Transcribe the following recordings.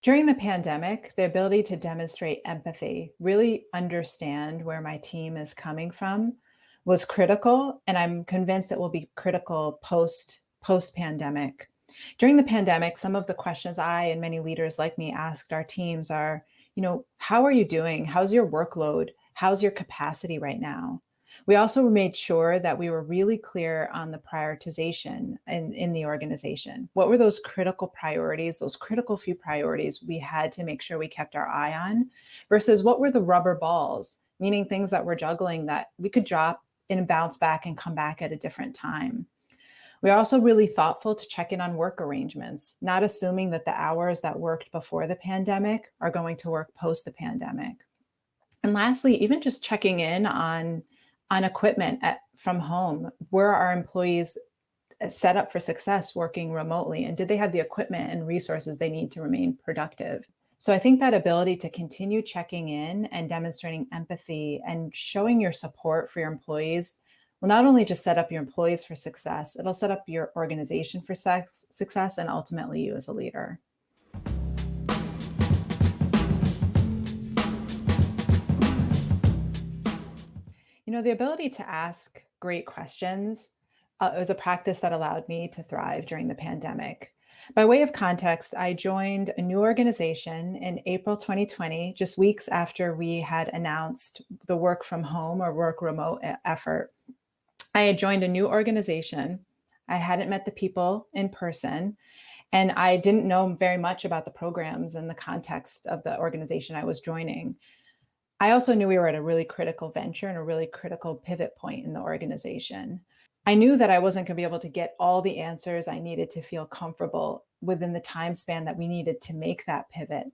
During the pandemic, the ability to demonstrate empathy, really understand where my team is coming from was critical, and I'm convinced it will be critical post pandemic. During the pandemic, some of the questions I and many leaders like me asked our teams are, how are you doing? How's your workload? How's your capacity right now? We also made sure that we were really clear on the prioritization in the organization. What were those critical priorities, those critical few priorities we had to make sure we kept our eye on, versus what were the rubber balls, meaning things that we're juggling that we could drop and bounce back and come back at a different time. We are also really thoughtful to check in on work arrangements, not assuming that the hours that worked before the pandemic are going to work post the pandemic. And lastly, even just checking in on equipment from home. Were our employees set up for success working remotely? And did they have the equipment and resources they need to remain productive? So I think that ability to continue checking in and demonstrating empathy and showing your support for your employees will not only just set up your employees for success, it'll set up your organization for success and ultimately you as a leader. The ability to ask great questions was a practice that allowed me to thrive during the pandemic. By way of context, I joined a new organization in April 2020, just weeks after we had announced the work from home or work remote effort. I had joined a new organization. I hadn't met the people in person, and I didn't know very much about the programs and the context of the organization I was joining. I also knew we were at a really critical venture and a really critical pivot point in the organization. I knew that I wasn't going to be able to get all the answers I needed to feel comfortable within the time span that we needed to make that pivot.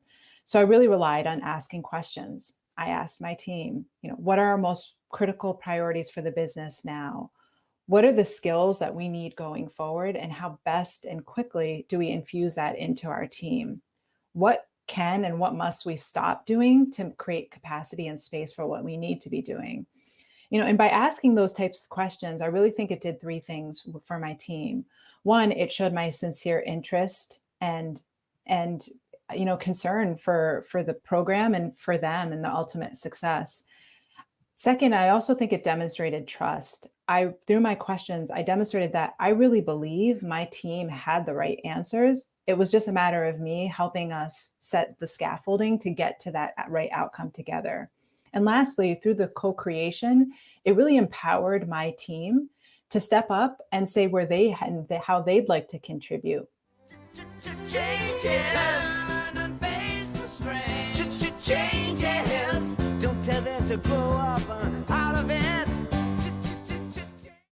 So I really relied on asking questions. I asked my team, what are our most critical priorities for the business now? What are the skills that we need going forward? And how best and quickly do we infuse that into our team? What can and what must we stop doing to create capacity and space for what we need to be doing? And by asking those types of questions, I really think it did three things for my team. One, it showed my sincere interest and concern for the program and for them and the ultimate success. Second, I also think it demonstrated trust. Through my questions, I demonstrated that I really believe my team had the right answers. It was just a matter of me helping us set the scaffolding to get to that right outcome together. And lastly, through the co-creation, it really empowered my team to step up and say where they and how they'd like to contribute. Changes. Don't tell them to grow up.